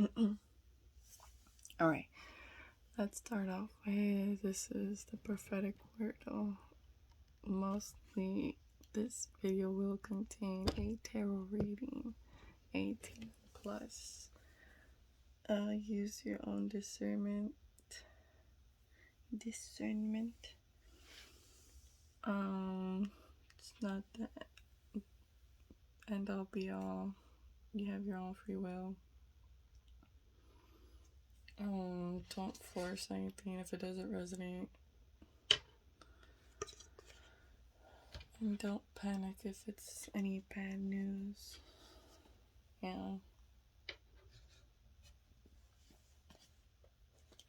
All right, let's start off with this is the prophetic word. Mostly, this video will contain a tarot reading, 18 plus. Use your own discernment. It's not the end all be all. You have your own free will. Don't force anything if it doesn't resonate. And don't panic if it's any bad news. Yeah.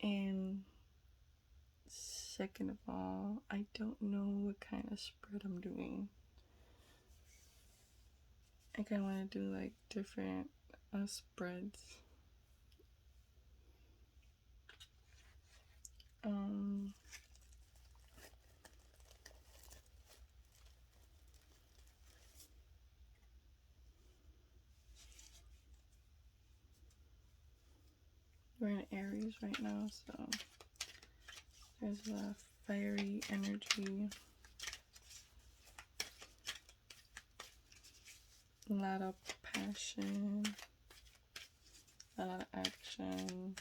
And second of all, I don't know what kind of spread I'm doing. I kind of want to do like different spreads. We're in Aries right now, so there's a lot of fiery energy, a lot of passion, a lot of action,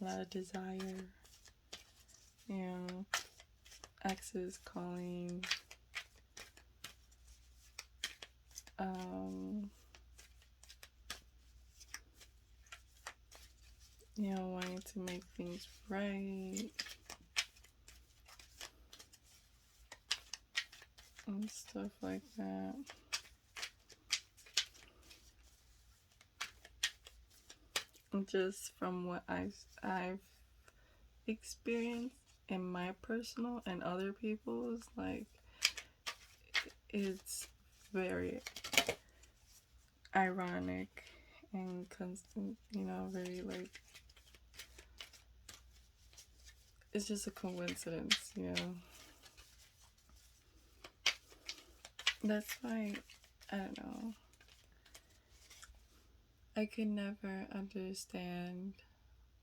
a lot of desire. You know, exes calling, wanting to make things right and stuff like that. Just from what I've experienced in my personal and other people's, like, it's very ironic and constant, very like, it's just a coincidence, That's why, I don't know, I could never understand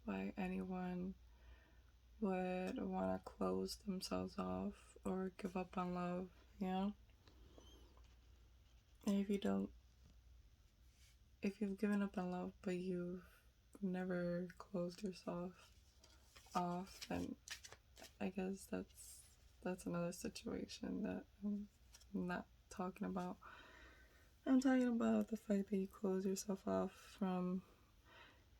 why anyone would want to close themselves off or give up on love, And if you've given up on love but you've never closed yourself off, then I guess that's another situation that I'm not talking about. I'm talking about the fact that you close yourself off from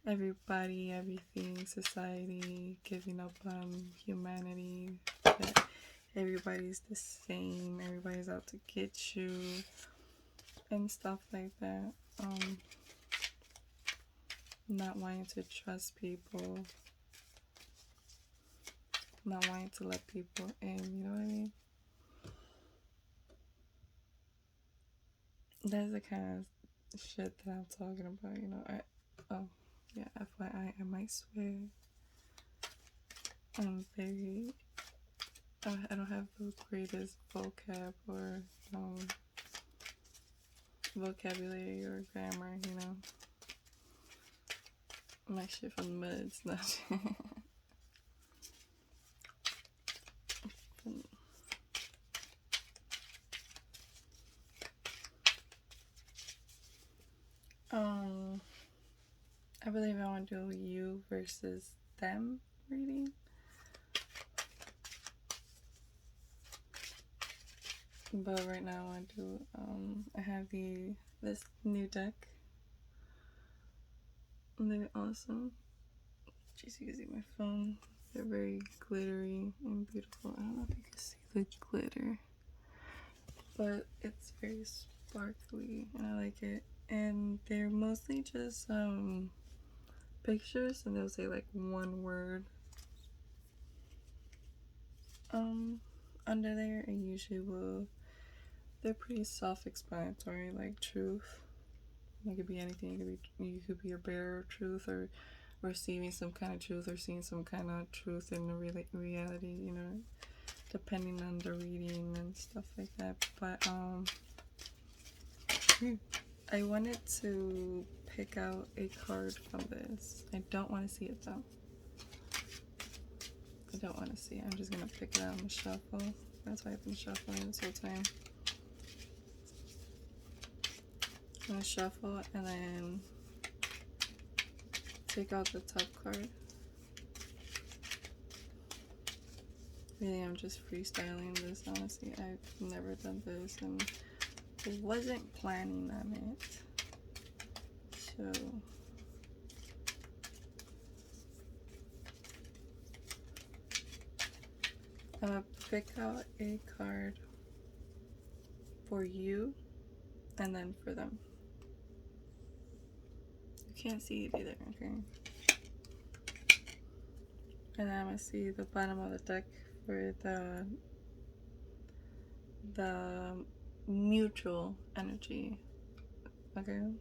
everybody, everything, society, giving up on humanity, that everybody's the same, everybody's out to get you, and stuff like that. Not wanting to trust people, not wanting to let people in, you know what I mean? That's the kind of shit that I'm talking about, FYI, I might swear. I don't have the greatest vocab or vocabulary or grammar, I'm actually from the Muds, not. I believe I want to do you versus them reading. But right now I want to do, I have this new deck. They're awesome. Just using my phone. They're very glittery and beautiful. I don't know if you can see the glitter, but it's very sparkly and I like it. And they're mostly just pictures, and they'll say like one word under there, and usually they're pretty self-explanatory, like truth. It could be anything. You could be a bearer of truth, or receiving some kind of truth, or seeing some kind of truth in the reality, depending on the reading and stuff like that. But I wanted to pick out a card from this. I don't want to see it though. I don't want to see it. I'm just gonna pick it out and shuffle. That's why I've been shuffling this whole time. I'm gonna shuffle and then take out the top card. Really, I'm just freestyling this, honestly. I've never done this and wasn't planning on it. So I'm gonna pick out a card for you and then for them. You can't see it either, okay? And then I'm gonna see the bottom of the deck for the mutual energy. Okay?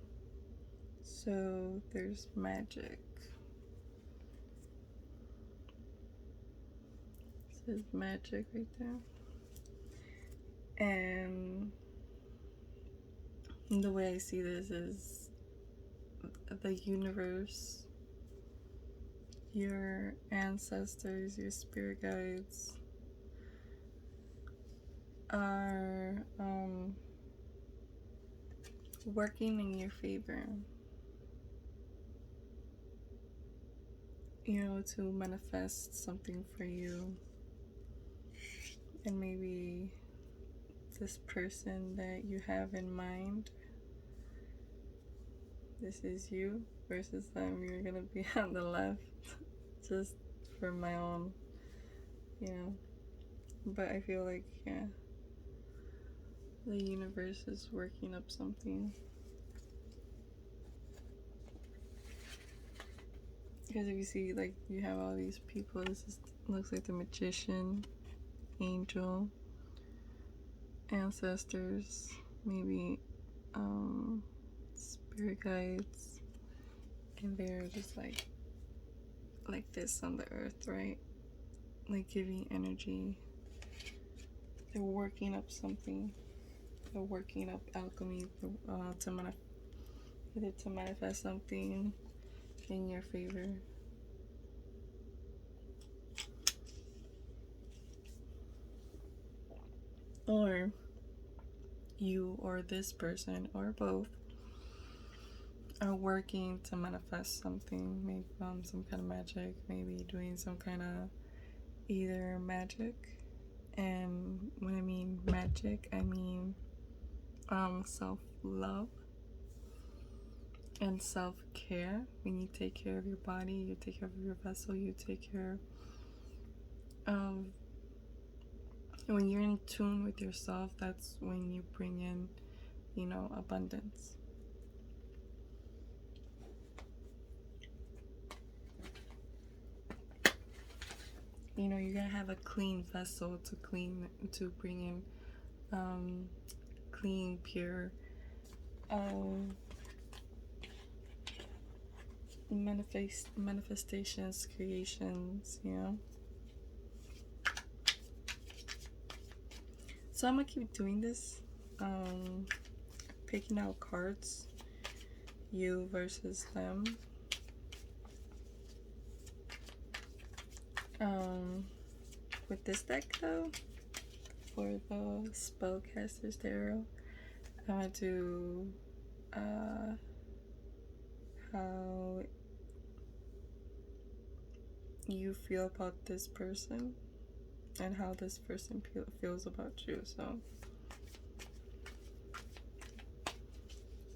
So there's magic. There's magic right there. And the way I see this is the universe, your ancestors, your spirit guides are working in your favor, you know, to manifest something for you. And maybe this person that you have in mind, this is you versus them. You're gonna be on the left, just for my own, you know. But I feel like, yeah, the universe is working up something. Because if you see, like, you have all these people, looks like the magician, angel, ancestors, maybe spirit guides, and they're just like this on the earth, right? Like giving energy. They're working up something. They're working up alchemy to manifest something in your favor. Or you or this person or both are working to manifest something, maybe some kind of magic, maybe doing some kind of either magic. And when I mean magic, I mean self-love and self-care. When you take care of your body, you take care of your vessel, you take care of, when you're in tune with yourself, that's when you bring in, you know, abundance. You know, you're gonna have a clean vessel to bring in clean, pure manifestations, creations, you know. So I'm gonna keep doing this, picking out cards, you versus them. With this deck though, for the Spellcaster's Tarot, I'm gonna do how you feel about this person and how this person feels about you. So I'm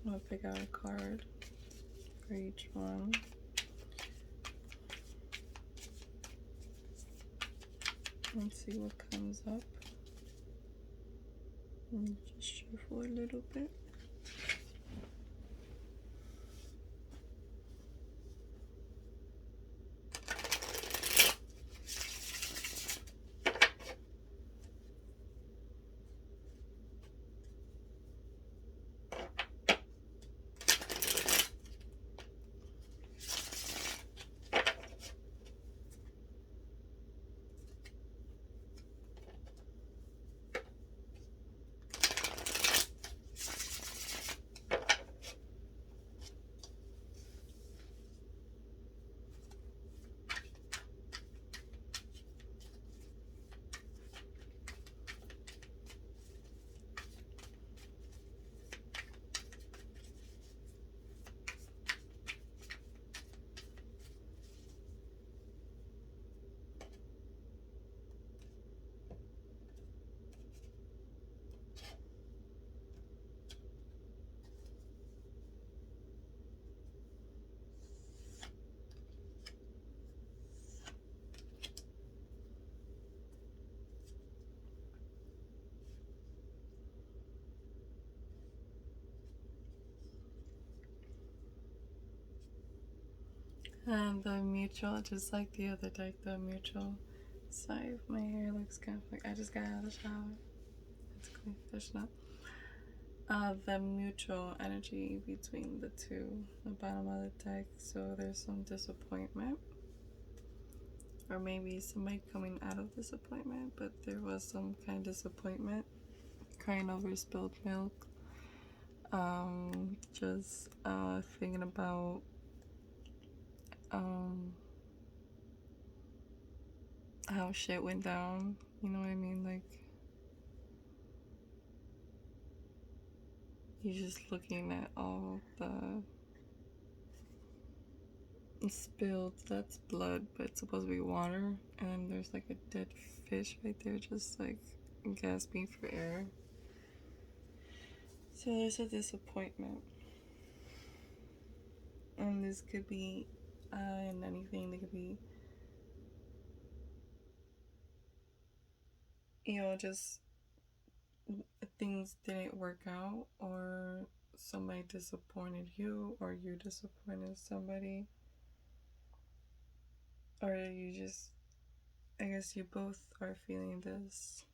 gonna pick out a card for each one. Let's see what comes up. And just shuffle a little bit. And the mutual, just like the other deck, the mutual. Sorry, my hair looks kind of like I just got out of the shower. It's clean fishnet. The mutual energy between the two, the bottom of the deck. So there's some disappointment, or maybe somebody coming out of disappointment, but there was some kind of disappointment, crying over spilled milk. Just thinking about how shit went down. You know what I mean? Like, you're just looking at all the spilled, that's blood, but it's supposed to be water, and there's like a dead fish right there, just like gasping for air. So there's a disappointment, and this could be in anything. It could be, just things didn't work out, or somebody disappointed you, or you disappointed somebody, or you just, I guess you both are feeling this.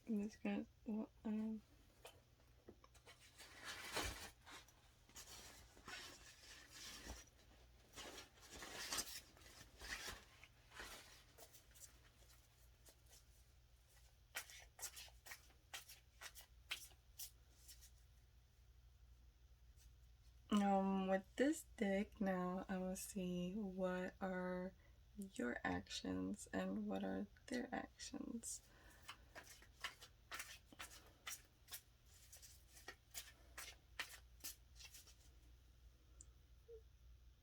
It's gonna, with this deck now, I will see what are your actions and what are their actions.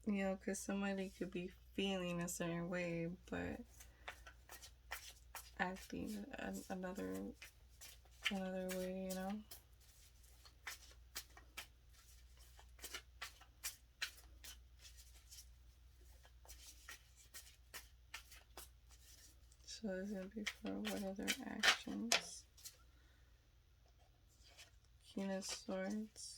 Because somebody could be feeling a certain way, but acting another way, So it's gonna be for what other actions? King of Swords.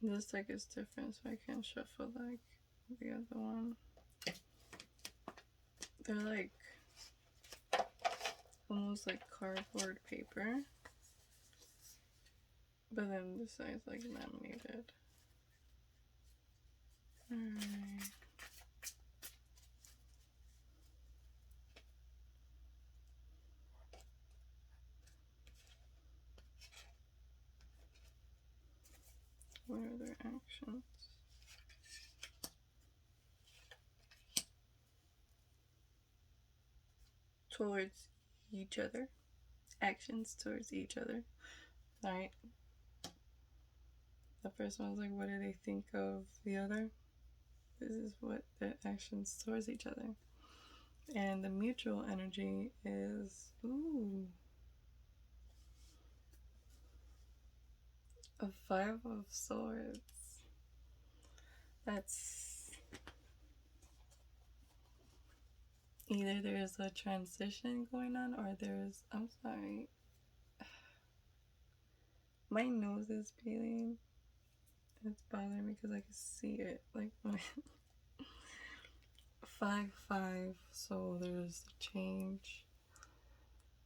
This deck is different, so I can't shuffle like the other one. They're like almost like cardboard paper, but then this side's like laminated. Alright. What are their actions? Towards each other. Actions towards each other. Alright. The first one was like, what do they think of the other? This is what their actions towards each other. And the mutual energy is, a 5 of Swords. That's either there's a transition going on, or there's, I'm sorry, my nose is peeling. It's bothering me because I can see it. Like, my 5-5, so there's a change.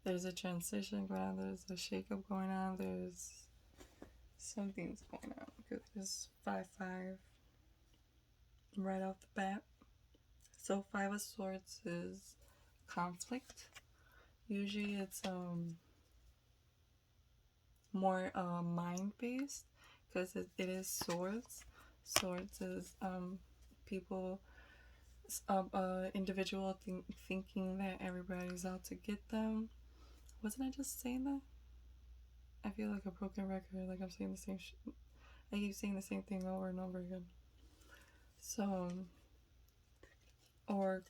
There's a transition going on. There's a shakeup going on. There's something's going on because there's 5-5 right off the bat. So 5 of Swords is conflict. Usually it's more mind based because it is swords. Swords is people, individual thinking that everybody's out to get them. Wasn't I just saying that? I feel like a broken record, like I'm saying the same shit. I keep saying the same thing over and over again. So, or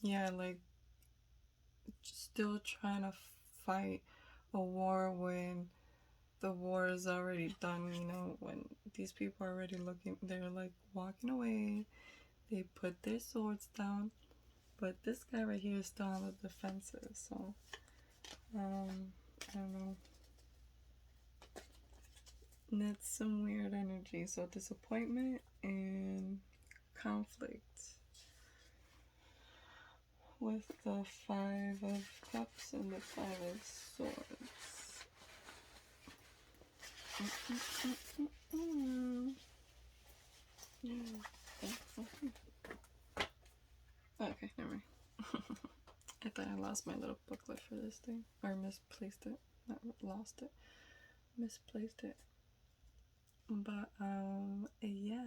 yeah, like still trying to fight a war when the war is already done, you know, when these people are already looking, they're like walking away, they put their swords down, but this guy right here is still on the defensive, so, I don't know. And it's some weird energy, so disappointment and conflict with the Five of Cups and the Five of Swords. Okay, never mind. I thought I lost my little booklet for this thing. Or misplaced it. Not lost it. Misplaced it. But, yeah.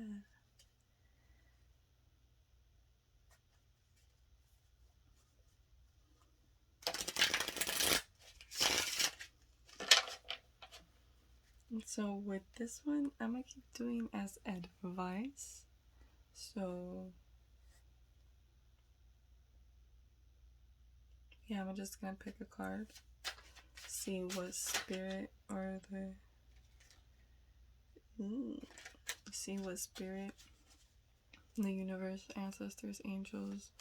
So with this one, I'm gonna keep doing as advice. So yeah, I'm just gonna pick a card, see what spirit or see what spirit, the universe, ancestors, angels,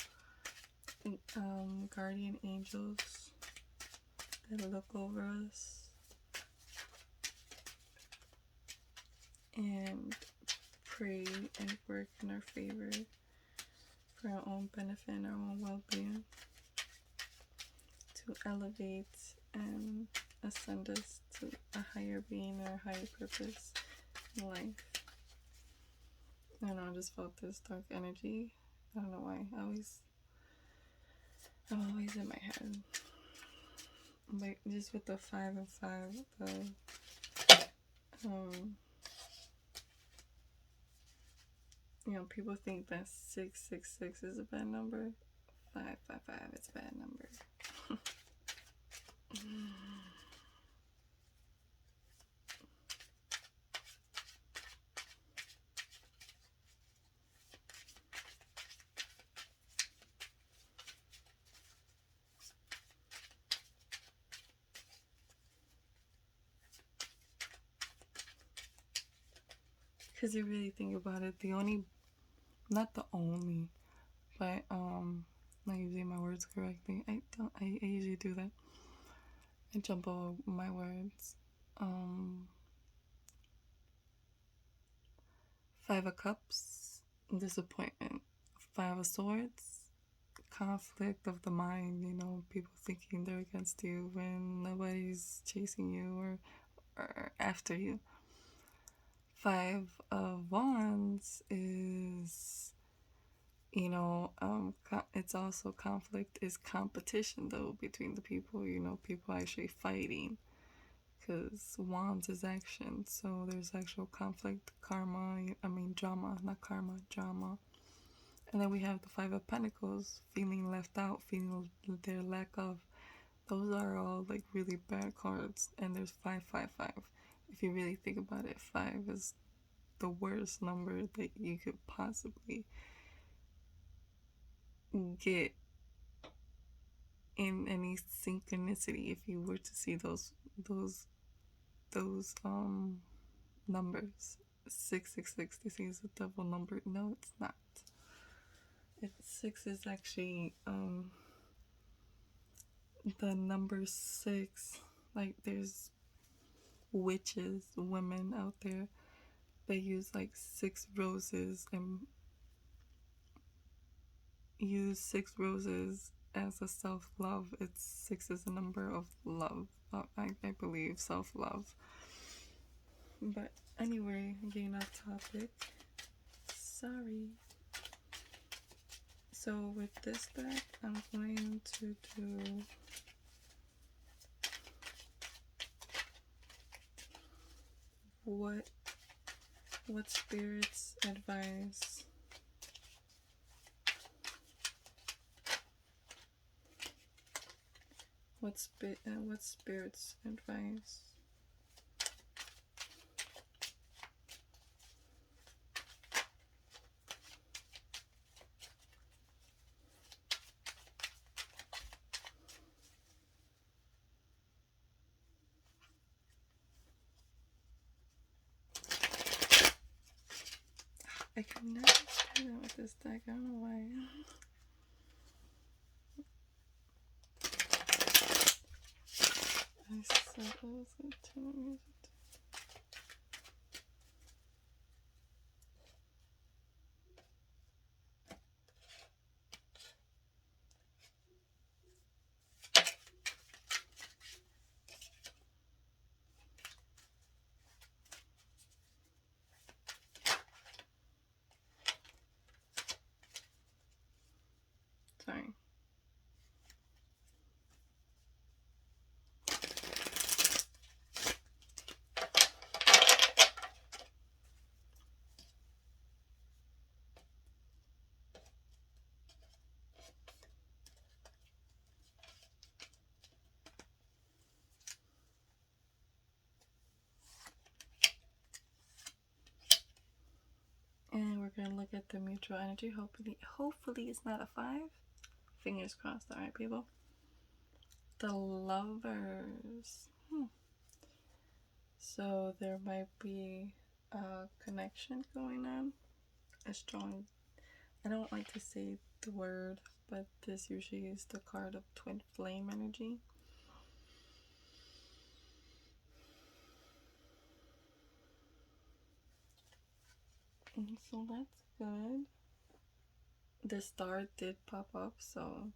guardian angels that look over us and pray and work in our favor for our own benefit and our own well-being, to elevate and ascend us to a higher being or a higher purpose in life. I don't know, I just felt this dark energy. I don't know why. I'm always in my head. But just with the 5 and 5, you know, people think that 666 is a bad number. 555 is a bad number. Because you really think about it, not the only, but, not using my words correctly. I usually do that. I jump over my words. 5 of Cups, disappointment. 5 of Swords, conflict of the mind, you know, people thinking they're against you when nobody's chasing you or after you. 5 of Wands is, you know, it's also conflict, is competition though between the people, you know, people actually fighting, because Wands is action, so there's actual conflict, drama, not karma, drama. And then we have the 5 of Pentacles, feeling left out, feeling their lack of. Those are all like really bad cards. And there's 555. If you really think about it, 5 is the worst number that you could possibly get in any synchronicity if you were to see those numbers. 666, this is a double number. No, it's not. 6 is actually the number 6. Like, there's witches, women out there, they use like 6 roses and use 6 roses as a self-love. 6 is a number of love, I believe, self-love. But anyway, getting off topic, sorry. So with this deck, I'm going to do what spirits advise. What spirits advise. I can never do that with this deck. I don't know why. I said I was going to turn the music down. Sorry. And we're gonna look at the mutual energy. Hopefully it's not a 5. Fingers crossed. All right, people. The Lovers. So there might be a connection going on. A strong. I don't like to say the word, but this usually is the card of twin flame energy. And so that's good. The star did pop up, so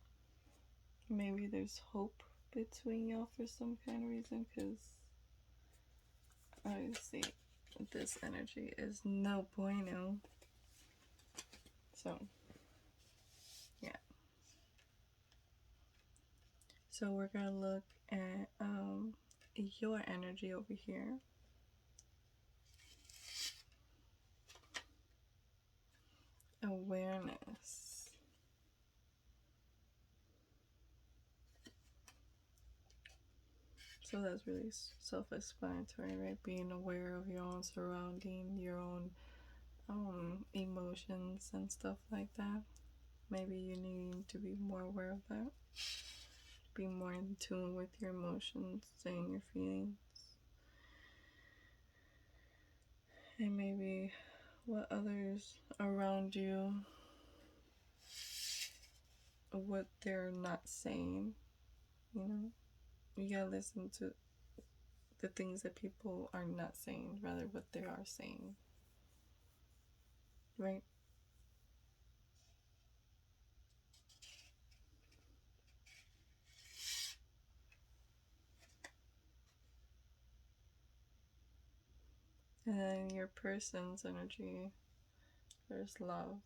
maybe there's hope between y'all for some kind of reason, because obviously this energy is no bueno. So yeah. So we're gonna look at your energy over here. Awareness. So that's really self-explanatory, right? Being aware of your own surrounding, your own emotions and stuff like that. Maybe you need to be more aware of that. Be more in tune with your emotions and your feelings. And maybe what others around you, what they're not saying, you know? You gotta listen to the things that people are not saying, rather what they are saying. Right? And then your person's energy, there's love.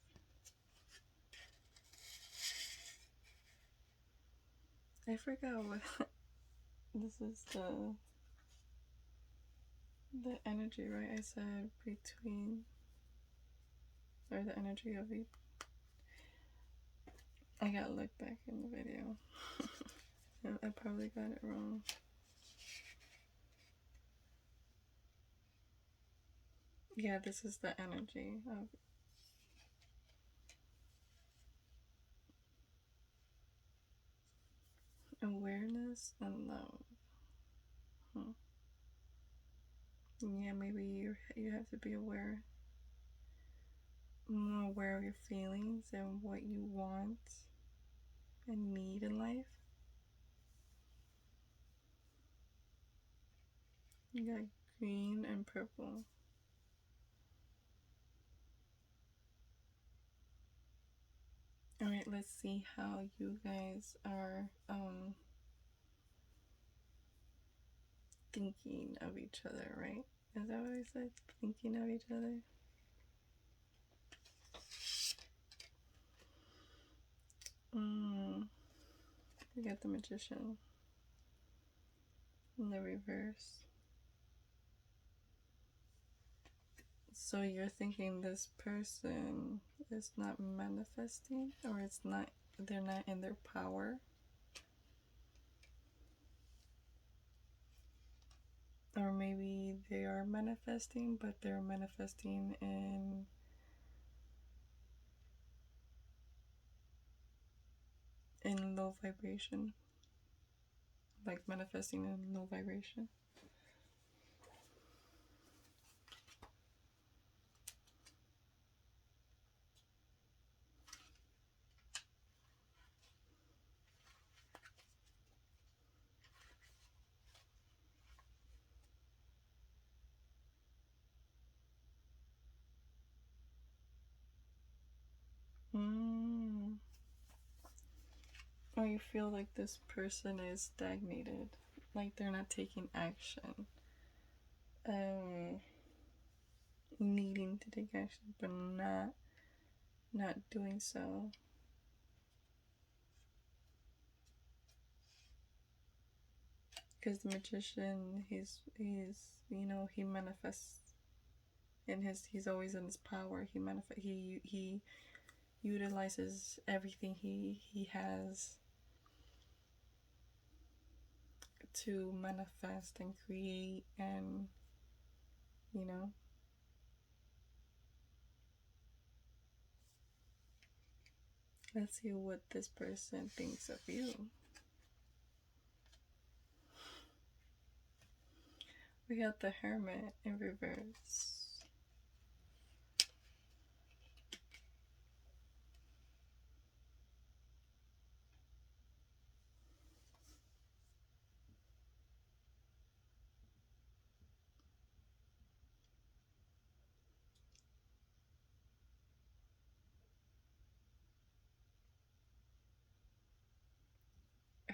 I forgot what this is the energy, right? I said between, or the energy of each. I gotta look back in the video. I probably got it wrong. Yeah, this is the energy of awareness and love. Yeah, maybe you have to be aware, more aware of your feelings and what you want and need in life. You got green and purple. Alright, let's see how you guys are thinking of each other, right? Is that what I said? Thinking of each other? We got the Magician in the reverse. So you're thinking this person is not manifesting, or they're not in their power? Or maybe they are manifesting, but they're manifesting in low vibration. Like manifesting in low vibration. Mm. Or you feel like this person is stagnated, like they're not taking action, um, needing to take action, but not doing so. Because the magician, he's he manifests in he's always in his power. He utilizes everything he has to manifest and create, and you know let's see what this person thinks of you. We got the Hermit in reverse.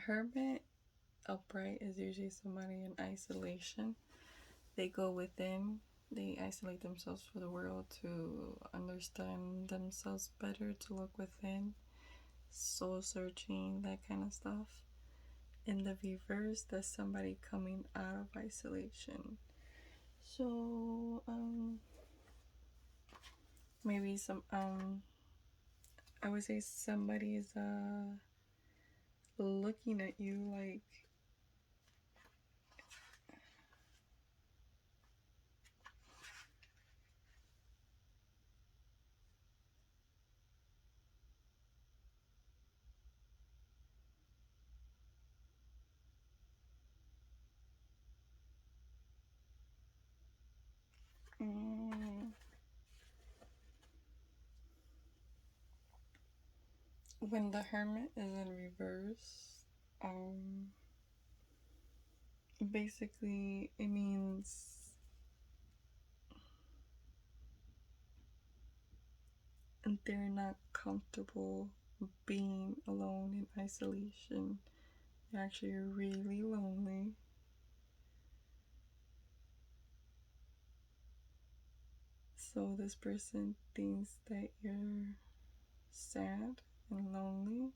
Hermit upright is usually somebody in isolation. They go within, they isolate themselves from the world to understand themselves better, to look within, soul searching, that kind of stuff. In the reverse, that's somebody coming out of isolation. So, maybe I would say somebody's looking at you like, mm, when the Hermit is in reverse, basically it means they're not comfortable being alone in isolation. They're actually really lonely. So this person thinks that you're sad and lonely,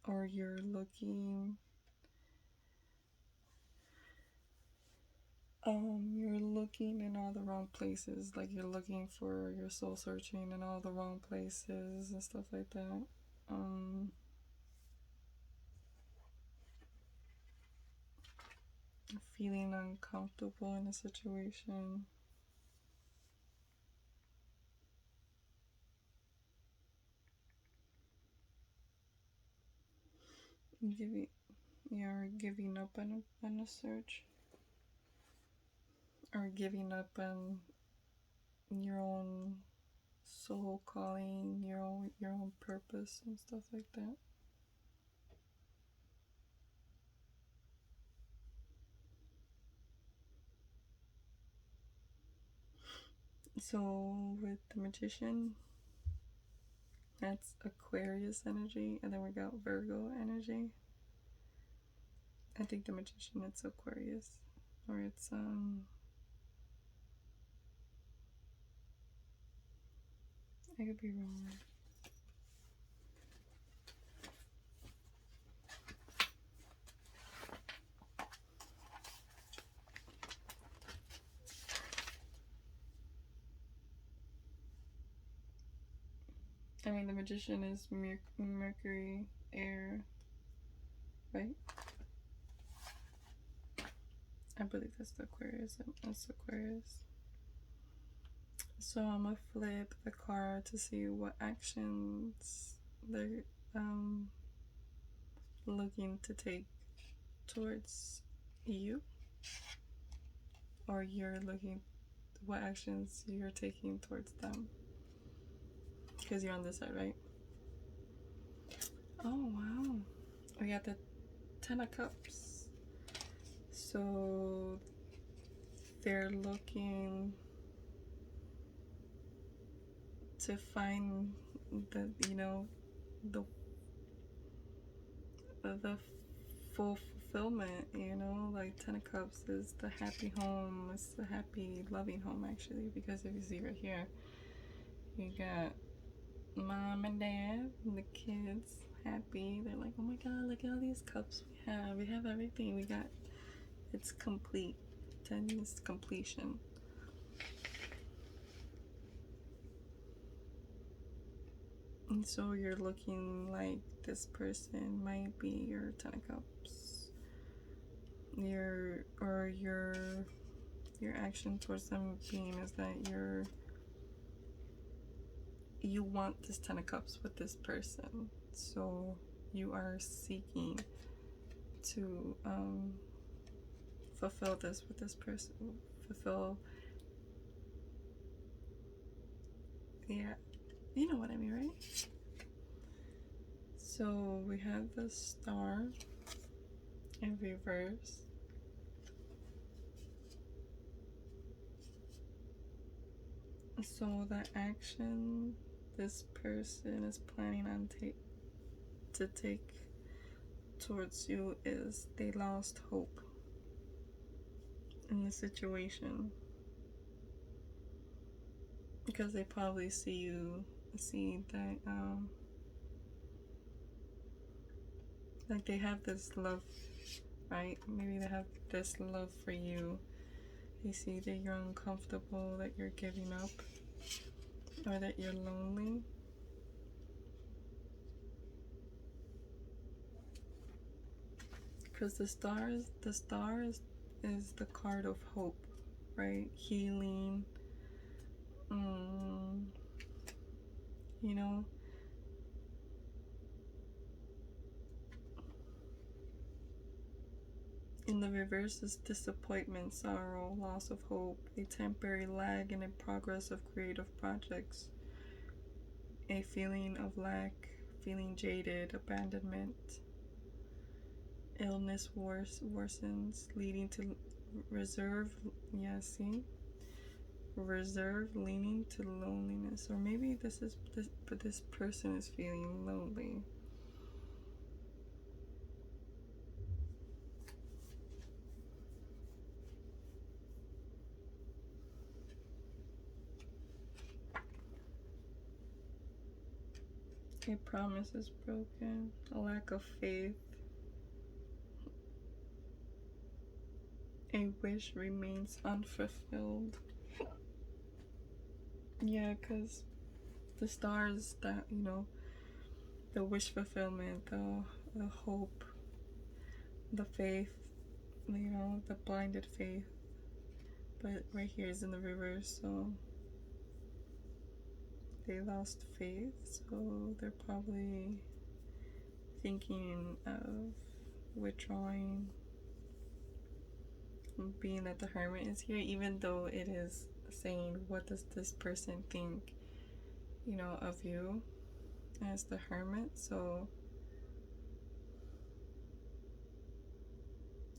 or you're looking in all the wrong places, like you're looking for your soul searching in all the wrong places and stuff like that. Feeling uncomfortable in a situation. You're giving up on a search, or giving up on your own soul calling, your own purpose and stuff like that. So with the Magician, that's Aquarius energy, and then we got Virgo energy. I think the Magician, it's Aquarius, or it's I could be wrong. I mean, the Magician is Mercury, air, right? I believe that's the Aquarius. That's Aquarius. So I'm gonna flip the card to see what actions they're looking to take towards you, or you're looking what actions you're taking towards them, because you're on this side, right? Oh wow, we got the 10 of Cups. So they're looking to find the, you know, the the full fulfillment, you know, like Ten of Cups is the happy home, it's the happy loving home actually, because if you see right here, you got mom and dad and the kids happy. They're like, oh my god, look at all these cups we have everything we got, it's complete. 10 is completion. And so you're looking like this person might be your Ten of Cups. Your action towards them being is that you want this Ten of Cups with this person. So you are seeking to fulfill this with this person. Yeah, you know what I mean, right? So we have the Star in reverse. So the action this person is planning on to take towards you is they lost hope in the situation, because they probably see that like they have this love, right? Maybe they have this love for you. They see that you're uncomfortable, that you're giving up, or that you're lonely. Because the star is the card of hope, right? Healing, you know, in the reverse is disappointment, sorrow, loss of hope, a temporary lag in the progress of creative projects, a feeling of lack, feeling jaded, abandonment, illness worsens, leading to reserve, reserve, leaning to loneliness. Or maybe this person is feeling lonely. A promise is broken, a lack of faith, a wish remains unfulfilled. Yeah, because the stars that, you know, the wish fulfillment, the hope, the faith, you know, the blinded faith. But right here is in the reverse, so they lost faith, so they're probably thinking of withdrawing. Being that the Hermit is here, even though it is saying what does this person think, you know, of you as the Hermit. So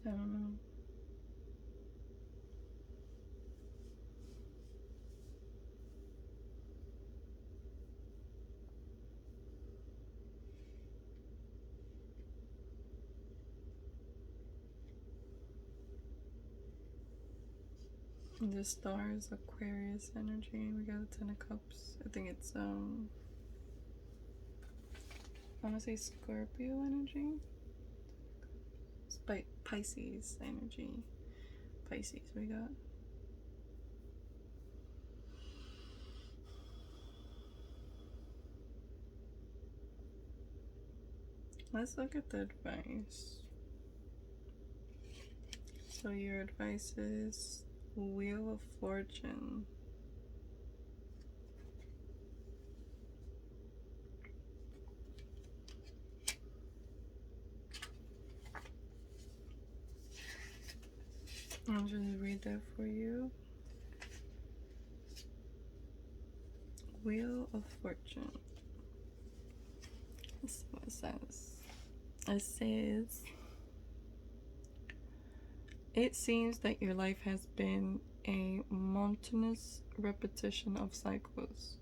I don't know. The star is Aquarius energy. We got a Ten of Cups. I think it's I wanna say Scorpio energy. It's Pisces energy. Pisces we got. Let's look at the advice. So your advice is Wheel of Fortune. I'll just read that for you. Wheel of Fortune. Let's see what it says. It says, it seems that your life has been a monotonous repetition of cycles.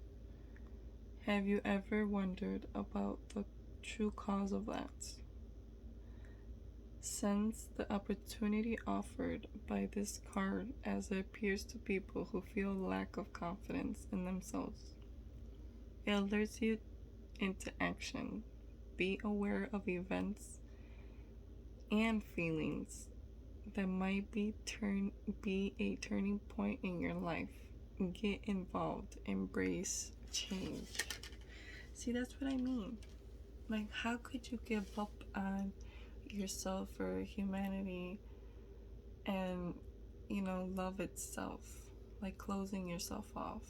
Have you ever wondered about the true cause of that? Sense the opportunity offered by this card as it appears to people who feel lack of confidence in themselves. It alerts you into action. Be aware of events and feelings that might be a turning point in your life. Get involved. Embrace change. See, that's what I mean. Like, how could you give up on yourself or humanity and, love itself? Like, closing yourself off.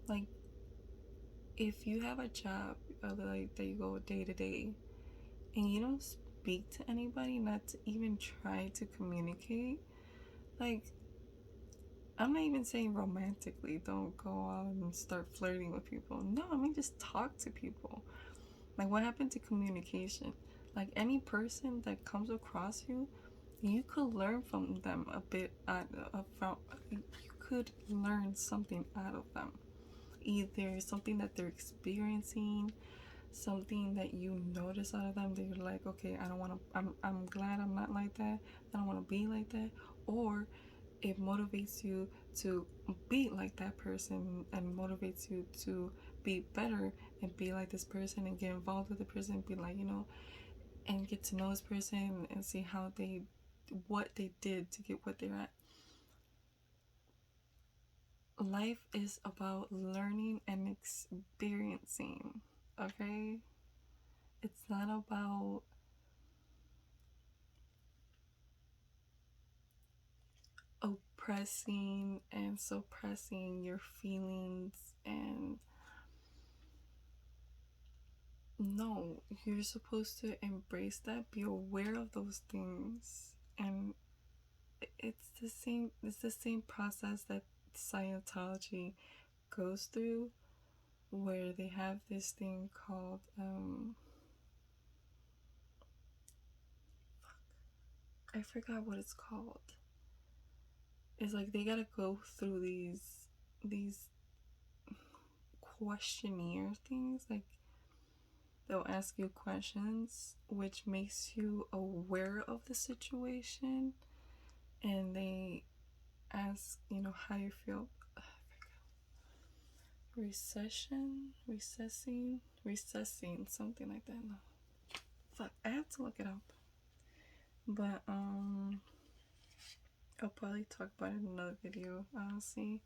Like, if you have a job like that you go day to day and you don't speak to anybody, not to even try to communicate, like, I'm not even saying romantically, don't go out and start flirting with people. No, I mean, just talk to people. Like, what happened to communication? Like, any person that comes across you, you could learn from them a bit. You could learn something out of them. Either something that they're experiencing, something that you notice out of them that you're like, okay, I don't want to. I'm glad I'm not like that. I don't want to be like that. Or it motivates you to be like that person and motivates you to be better and be like this person and get involved with the person and be like, and get to know this person and see what they did to get what they're at. Life is about learning and experiencing, okay? It's not about oppressing and suppressing your feelings. And no, you're supposed to embrace that, be aware of those things. And it's the same process that Scientology goes through, where they have this thing called I forgot what it's called. It's like they gotta go through these questionnaire things. Like, they'll ask you questions which makes you aware of the situation, and they ask, how you feel. Recessing, something like that. No, fuck, I have to look it up. But I'll probably talk about it in another video. Honestly,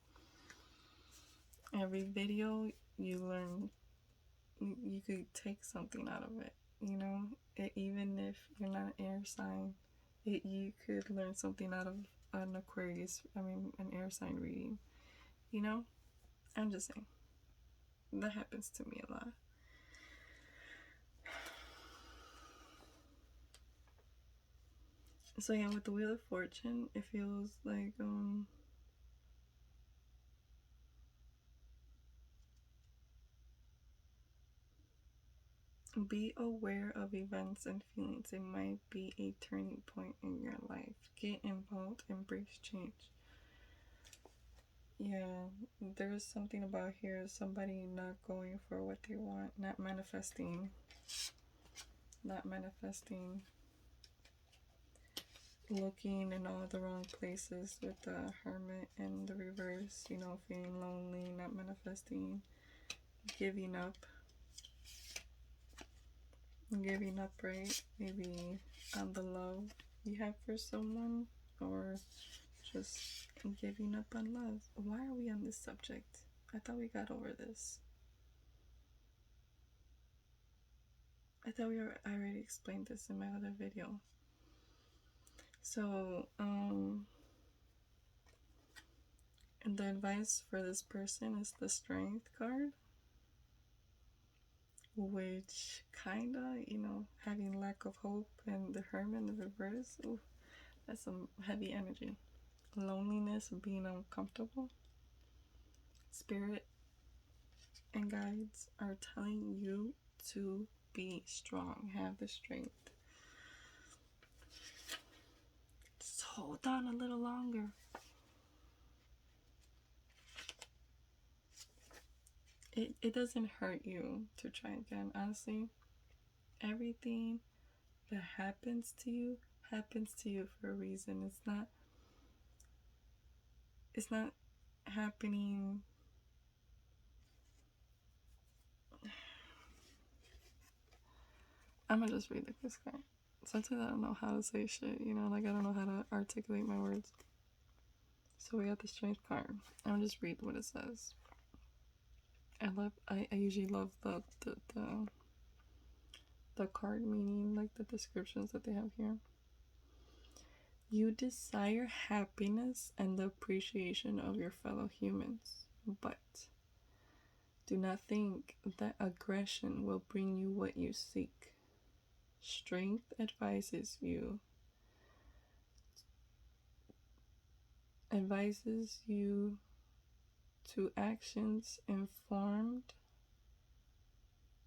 every video you learn, you could take something out of it. Even if you're not an air sign, you could learn something out of an an air sign reading. I'm just saying. That happens to me a lot. So yeah, with the Wheel of Fortune, it feels like be aware of events and feelings. It might be a turning point in your life. Get involved, embrace change. Yeah, there's something about here, somebody not going for what they want, not manifesting, looking in all the wrong places with the Hermit and the reverse, feeling lonely, not manifesting, giving up, right? Maybe on the love you have for someone, or just giving up on love. Why are we on this subject? I thought we got over this. I thought I already explained this in my other video. So, and the advice for this person is the Strength card, which kinda, having lack of hope, and the Hermit in the reverse. Ooh, that's some heavy energy. Loneliness, being uncomfortable. Spirit and guides are telling you to be strong, have the strength. Just hold on a little longer. it doesn't hurt you to try again. Honestly, everything that happens to you for a reason. It's not happening. I'm gonna just read this guy. Sometimes I don't know how to say shit, like I don't know how to articulate my words. So we got the strength card. I'm gonna just read what it says. I usually love the card meaning, like the descriptions that they have here. You desire happiness and the appreciation of your fellow humans, but do not think that aggression will bring you what you seek. Strength advises you to actions informed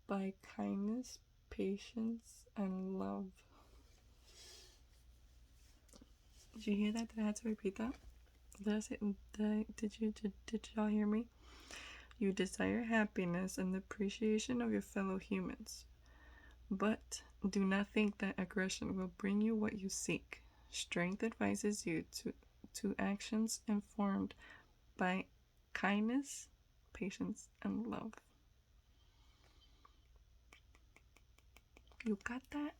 by kindness, patience, and love. Did you hear that? Did I have to repeat that? Did y'all hear me? You desire happiness and the appreciation of your fellow humans, but do not think that aggression will bring you what you seek. Strength advises you to actions informed by kindness, patience, and love. You got that?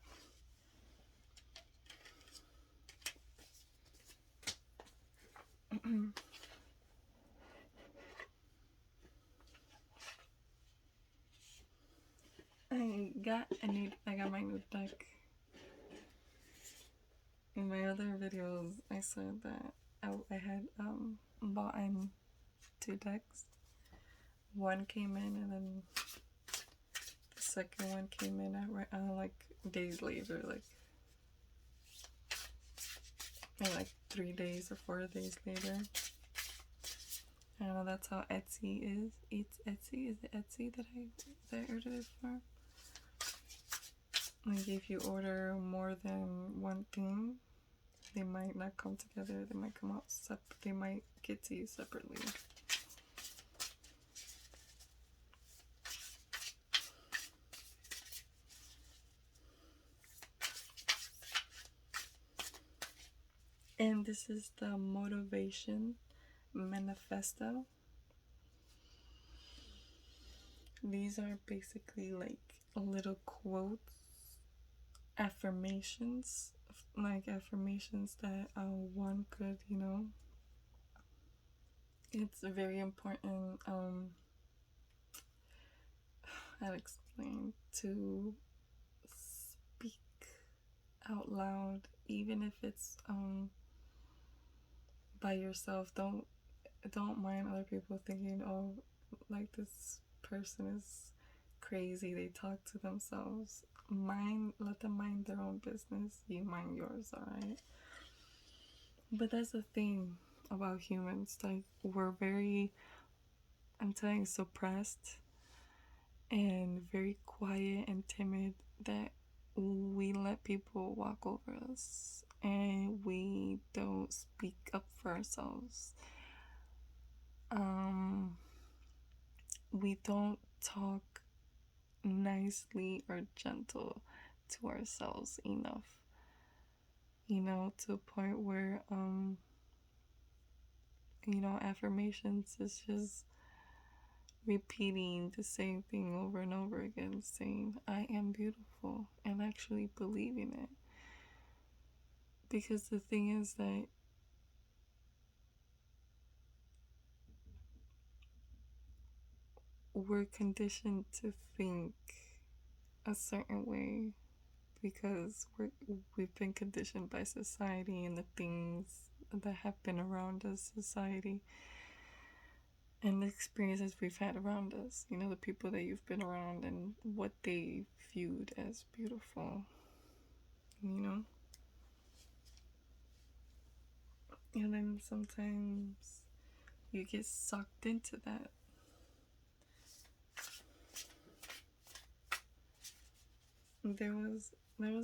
I got my new deck. In my other videos, I said that I had bought in 2 decks. One came in, and then the second one came in like days later, like 3 days or 4 days later. I don't know. That's how Etsy is. It's Etsy. Is it Etsy that I ordered it from? Like if you order more than one thing, they might not come together. They might come out separate. They might get to you separately. And this is the Motivation Manifesto. These are basically like little quotes, affirmations that one could, it's very important. I'll explain, to speak out loud, even if it's by yourself. Don't mind other people thinking, oh, like this person is crazy, they talk to themselves. Let them mind their own business. You mind yours, alright? But that's the thing about humans, like we're very, I'm telling you, suppressed and very quiet and timid, that we let people walk over us and we don't speak up for ourselves. We don't talk nicely or gentle to ourselves enough, to a point where affirmations is just repeating the same thing over and over again, saying I am beautiful, and actually believing it. Because the thing is that we're conditioned to think a certain way because we've been conditioned by society and the things that have been around us, society, and the experiences we've had around us, the people that you've been around and what they viewed as beautiful, and then sometimes you get sucked into that. There was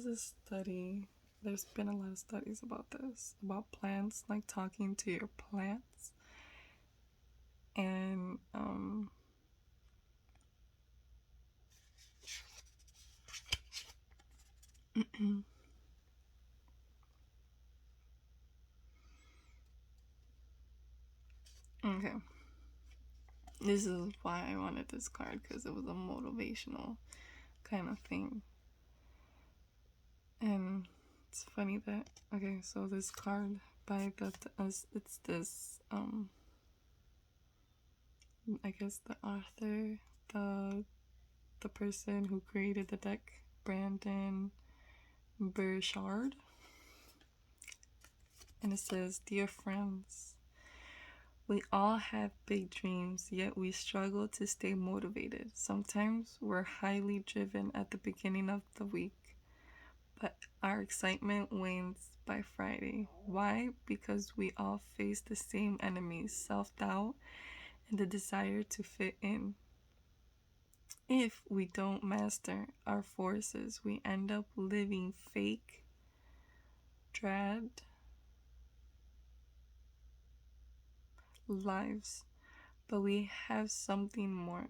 a study, there's been a lot of studies about this, about plants, like talking to your plants. And Okay. This is why I wanted this card, because it was a motivational kind of thing. And it's funny that, okay, so this card by it's this, I guess the author, the person who created the deck, Brandon Burchard. And it says, "Dear friends, we all have big dreams, yet we struggle to stay motivated. Sometimes we're highly driven at the beginning of the week, but our excitement wanes by Friday. Why? Because we all face the same enemies, self-doubt and the desire to fit in. If we don't master our forces, we end up living fake, drab lives. But we have something more.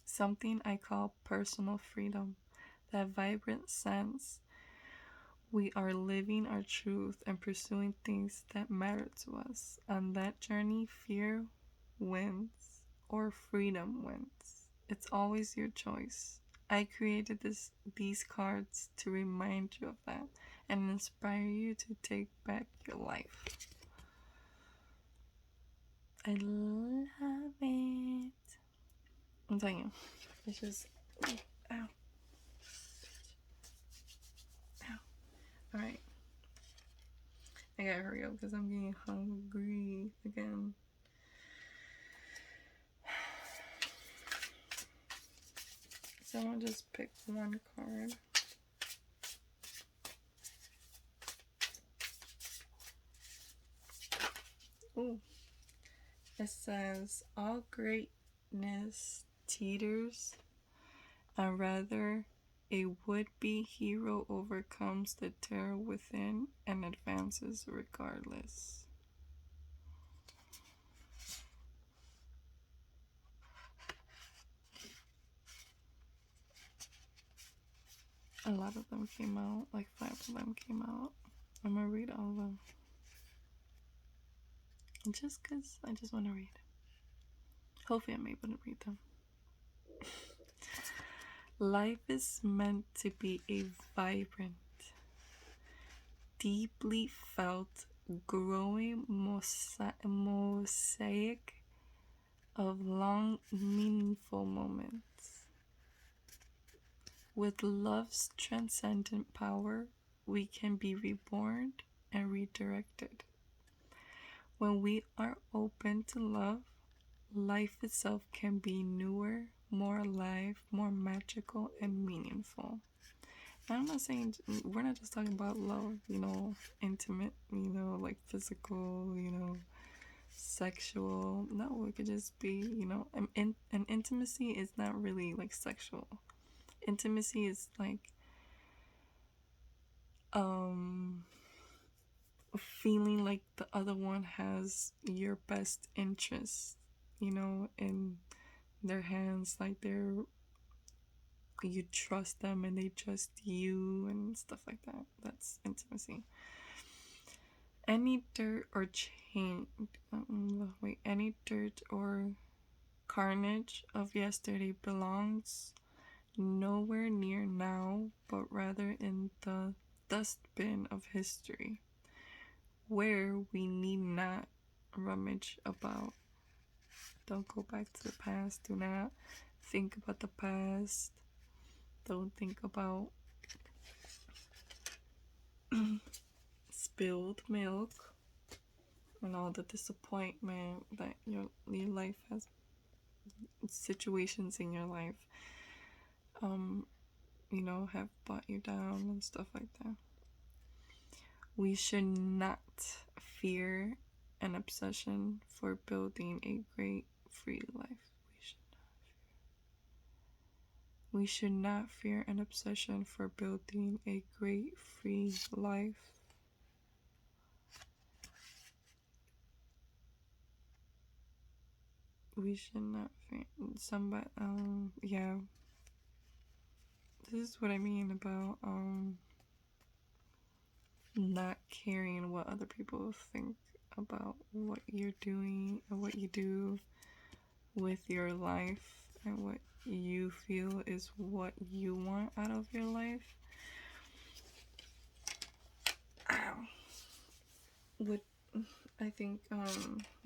Something I call personal freedom. That vibrant sense we are living our truth and pursuing things that matter to us. On that journey, fear wins or freedom wins. It's always your choice. I created these cards to remind you of that and inspire you to take back your life." I love it. I'm telling you, it's just, ow, ow. All right, I gotta hurry up because I'm getting hungry again. So I'm gonna just pick one card. Ooh, it says, "All greatness teeters, and rather a would-be hero overcomes the terror within and advances regardless." A lot of them came out, like 5 of them came out. I'm gonna read all of them. Just because I just want to read. Hopefully I'm able to read them. Life is meant to be a vibrant, deeply felt, growing mosaic of long, meaningful moments. With love's transcendent power, we can be reborn and redirected. When we are open to love, life itself can be newer, more alive, more magical, and meaningful. And I'm not saying, we're not just talking about love, intimate, like physical, sexual. No, it could just be, and intimacy is not really like sexual. Intimacy is like, feeling like the other one has your best interest, in their hands, like you trust them and they trust you and stuff like that. That's intimacy. Any dirt or any dirt or carnage of yesterday belongs nowhere near now, but rather in the dustbin of history, where we need not rummage about. Don't go back to the past. Do not think about the past. Don't think about spilled milk and all the disappointment that your life has, situations in your life, have brought you down and stuff like that. We should not fear an obsession for building a great free life. We should not fear an obsession for building a great free life. We should not fear somebody. Yeah. This is what I mean about not caring what other people think about what you're doing and what you do with your life and what you feel is what you want out of your life. Ow. What I think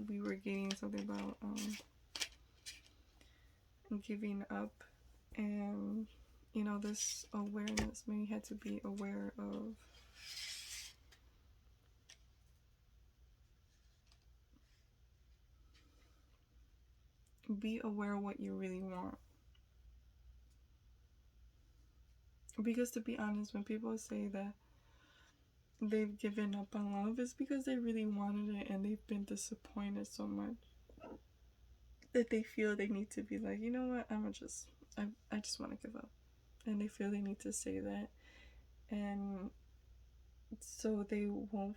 we were getting something about giving up, and this awareness, maybe you had to be aware of what you really want. Because to be honest, when people say that they've given up on love, it's because they really wanted it and they've been disappointed so much that they feel they need to be like, you know what, I just want to give up. And they feel they need to say that. And so they won't,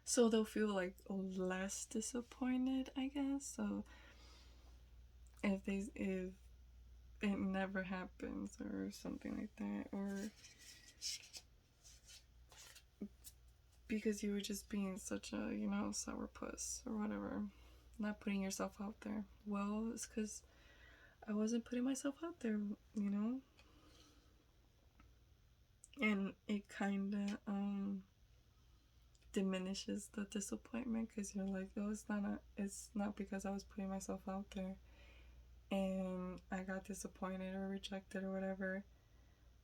so they'll feel like less disappointed, I guess. So if it never happens or something like that, or because you were just being such a, sourpuss or whatever, not putting yourself out there. Well, it's because I wasn't putting myself out there, and it kind of diminishes the disappointment because you're like, oh, it's not because I was putting myself out there and I got disappointed or rejected or whatever.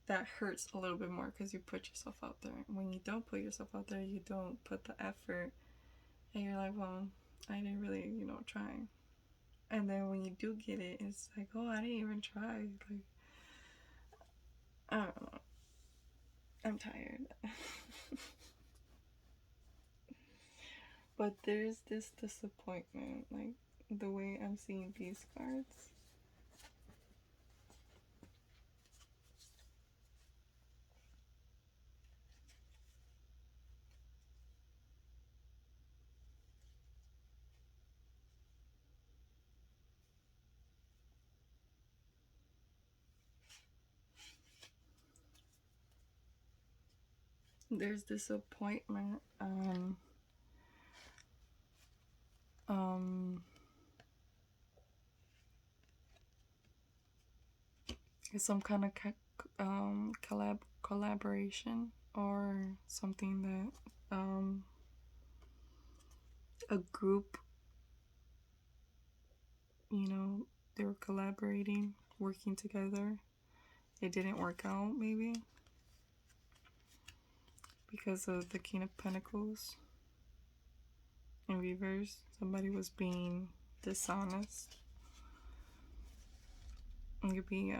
That hurts a little bit more because you put yourself out there. When you don't put yourself out there, you don't put the effort, and you're like, well, I didn't really, try. And then when you do get it, it's like, oh, I didn't even try. Like, I don't know. I'm tired. But there's this disappointment, like the way I'm seeing these cards. There's disappointment. Some kind of collaboration or something that a group, they were collaborating, working together. It didn't work out, maybe because of the King of Pentacles in reverse. Somebody was being dishonest. It could be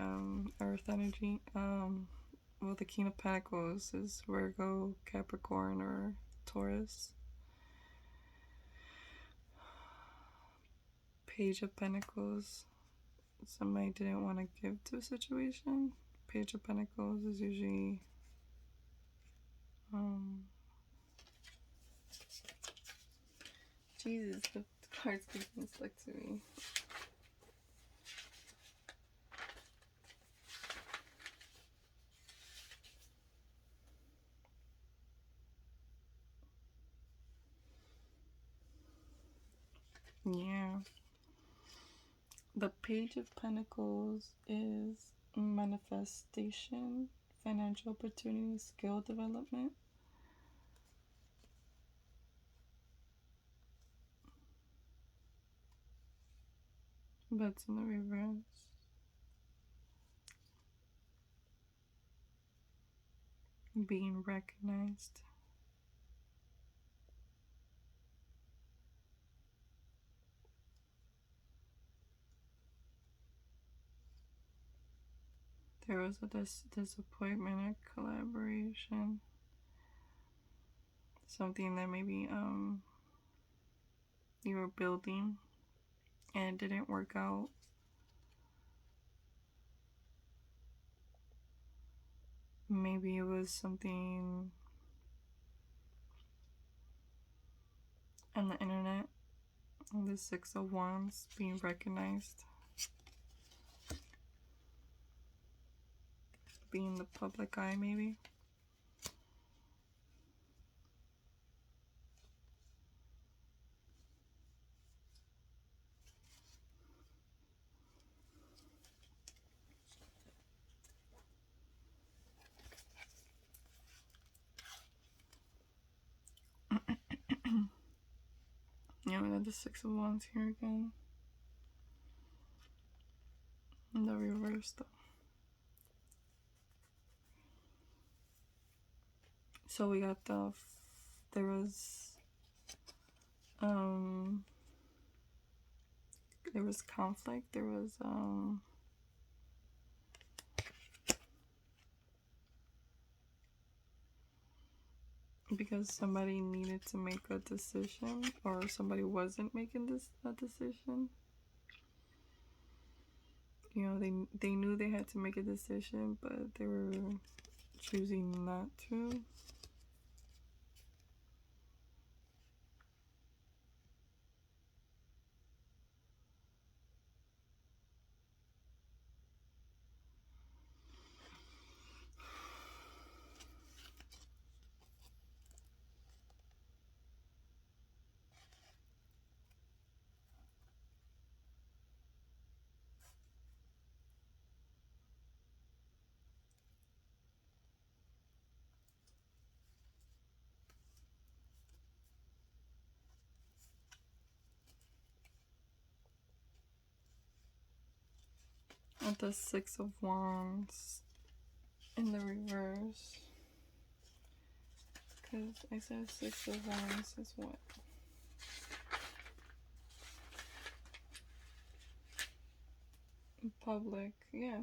Earth energy. Well, the King of Pentacles is Virgo, Capricorn, or Taurus. Page of Pentacles. Somebody didn't want to give to a situation. Page of Pentacles is usually Jesus, the cards keep being stuck to me. Yeah. The Page of Pentacles is manifestation, financial opportunity, skill development. But it's in the reverse. Being recognized. There was a disappointment at collaboration. Something that maybe you were building and it didn't work out. Maybe it was something on the internet. The Six of Wands, being recognized. Being the public eye, maybe. And we got the Six of Wands here again. In the reverse though. So we got there was conflict, there was because somebody needed to make a decision, or somebody wasn't making a decision. You know, they knew they had to make a decision, but they were choosing not to. At the Six of Wands in the reverse. Because I said Six of Wands is what? Public, yeah.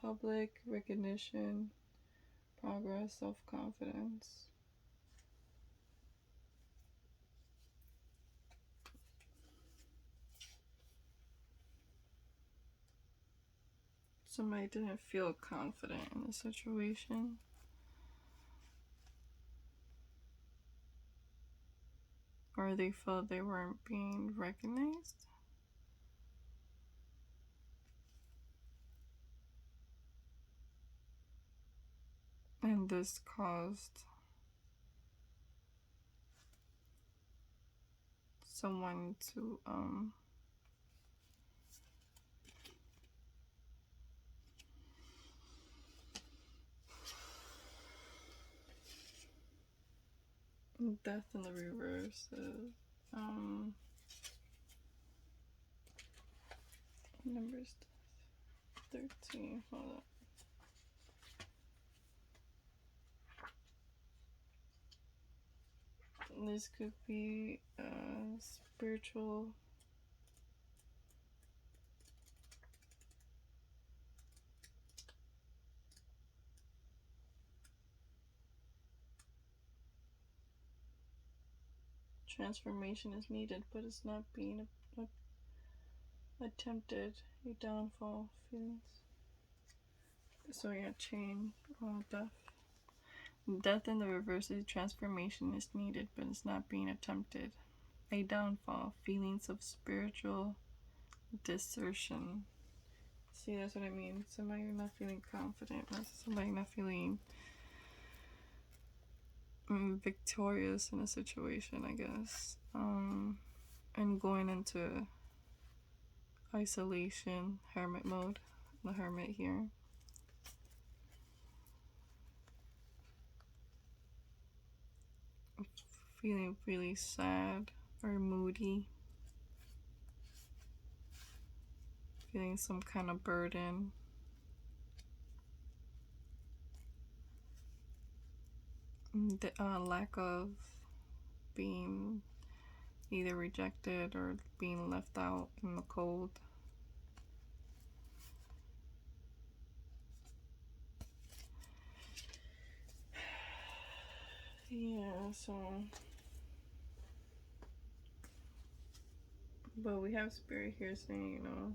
Public recognition, progress, self-confidence. Somebody didn't feel confident in the situation. Or they felt they weren't being recognized. And this caused someone to Death in the reverse is numbers 13. Hold up. This could be spiritual. Transformation is needed, but it's not being attempted. A downfall feelings. So yeah, chain. Death. Death in the reverse is transformation is needed, but it's not being attempted. A downfall, feelings of spiritual desertion. See, that's what I mean. Somebody not feeling confident. Somebody not feeling victorious in a situation, I guess. And going into isolation, hermit mode. The hermit here. Feeling really sad or moody. Feeling some kind of burden. The lack of being either rejected or being left out in the cold. Yeah, so. But we have Spirit here saying, you know,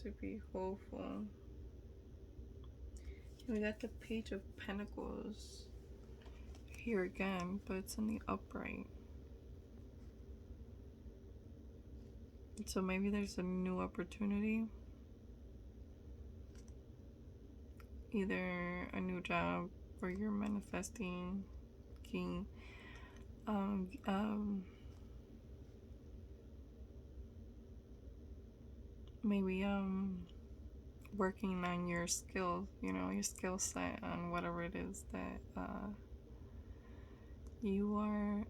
to be hopeful. We got the Page of Pentacles here again, but it's in the upright. So maybe there's a new opportunity. Either a new job where you're manifesting, maybe working on your skills, you know, your skill set on whatever it is that you are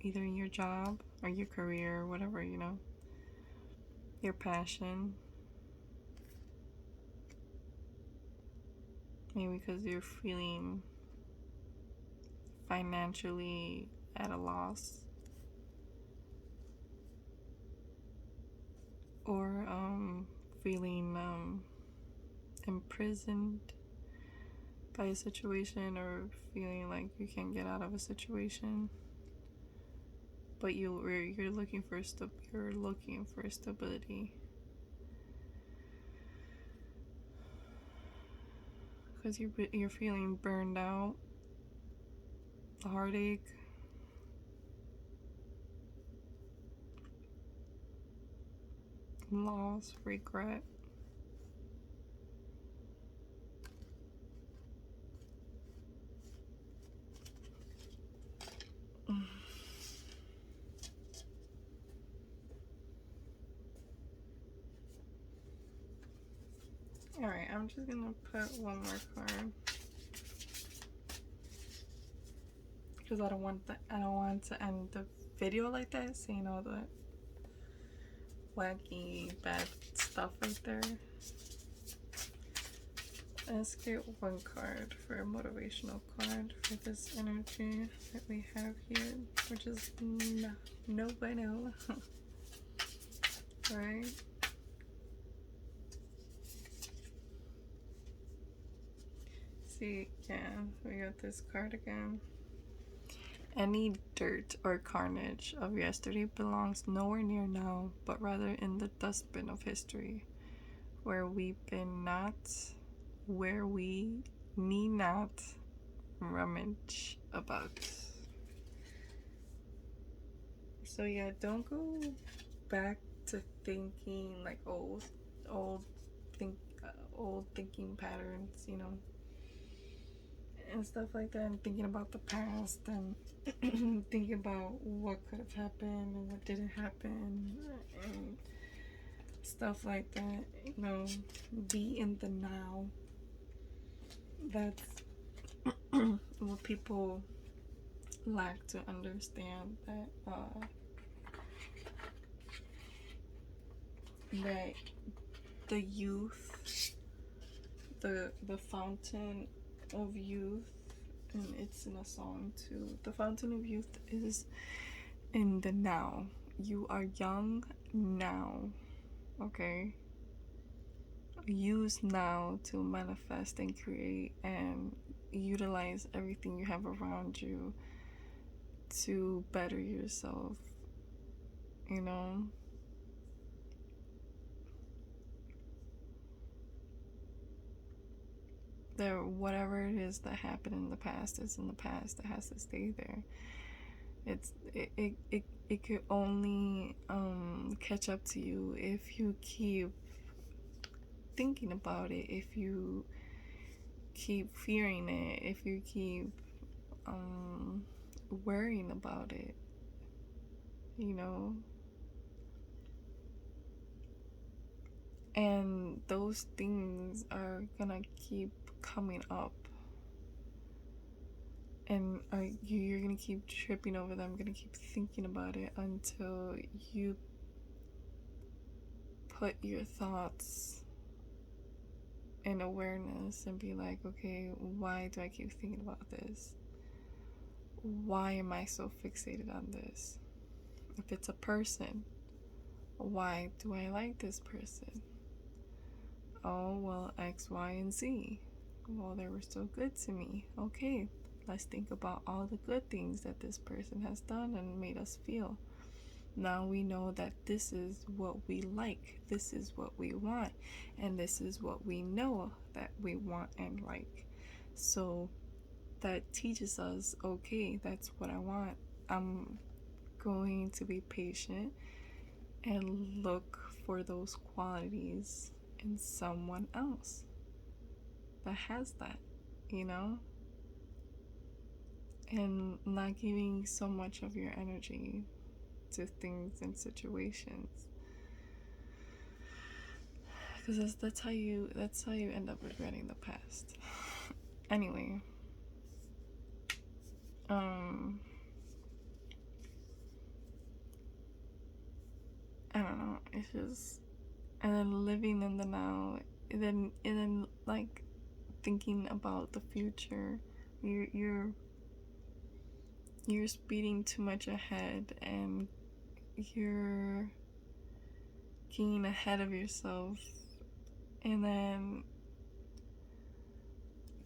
either in your job or your career or whatever, you know, your passion. Maybe because you're feeling financially at a loss, or feeling imprisoned by a situation, or feeling like you can't get out of a situation, but you're looking for stability, because you're feeling burned out, heartache, loss, regret. Alright, I'm just gonna put one more card, because I don't want to end the video like that, seeing all the wacky bad stuff right there. Let's get one card for a motivational card for this energy that we have here, which is no bueno. Alright. See, yeah, we got this card again. Any dirt or carnage of yesterday belongs nowhere near now, but rather in the dustbin of history, where we need not rummage about. So yeah, don't go back to thinking like old thinking patterns, you know, and stuff like that, and thinking about the past, and thinking about what could have happened and what didn't happen, and stuff like that. You know, be in the now. That's what people lack to understand, that the youth, the fountain of youth, and it's in a song too. The fountain of youth is in the now. You are young now, okay? Use now to manifest and create and utilize everything you have around you to better yourself, you know? Whatever it is that happened in the past is in the past. It has to stay there. It could only catch up to you if you keep thinking about it, if you keep fearing it, if you keep worrying about it, you know. And those things are gonna keep coming up, and you're gonna keep tripping over them, gonna keep thinking about it until you put your thoughts in awareness and be like, okay, why do I keep thinking about this? Why am I so fixated on this? If it's a person, why do I like this person? Oh, well, X, Y, and Z. Well, they were so good to me. Okay, let's think about all the good things that this person has done and made us feel. Now we know that this is what we like, this is what we want, and this is what we know that we want and like. So that teaches us, okay, that's what I want. I'm going to be patient and look for those qualities in someone else that has that, you know? And not giving so much of your energy to things and situations, because that's how you end up regretting the past. Anyway, It's just, and then living in the now, and then like thinking about the future. You're speeding too much ahead, and you're getting ahead of yourself, and then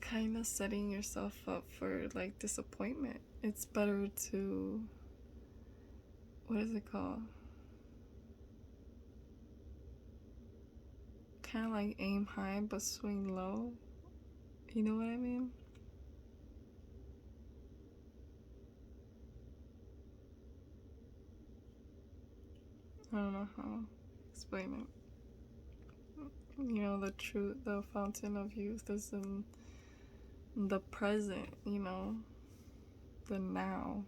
kind of setting yourself up for like disappointment. It's better to, what is it called? Kind of like aim high but swing low. You know what I mean? I don't know how to explain it. You know, the truth, the fountain of youth is in the present, you know, the now.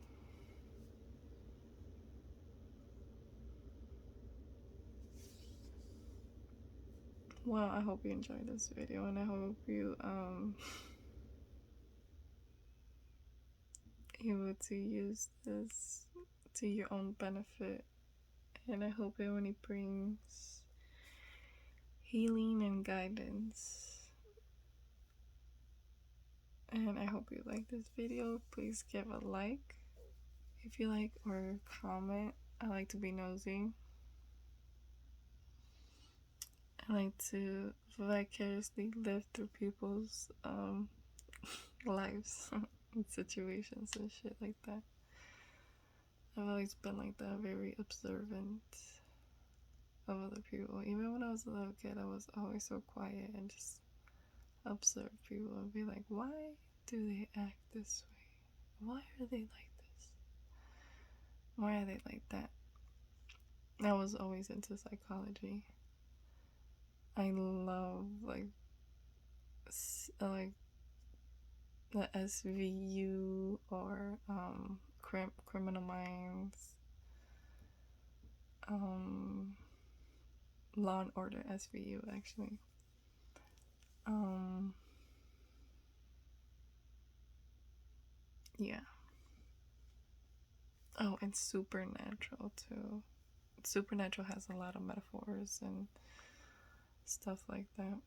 Well, I hope you enjoyed this video, and I hope you able to use this to your own benefit, and I hope it only brings healing and guidance. And I hope you like this video. Please give a like if you like, or comment. I like to be nosy. I like to vicariously live through people's lives and situations and shit like that. I've always been like that, very observant of other people. Even when I was a little kid, I was always so quiet and just observe people and be like, why do they act this way? Why are they like this? Why are they like that? I was always into psychology. I love like the SVU, or Criminal Minds, Law and Order SVU actually. Yeah. Oh, and Supernatural too. Supernatural has a lot of metaphors and stuff like that.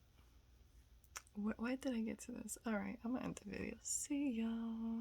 Why did I get to this? Alright, I'm gonna end the video. See y'all.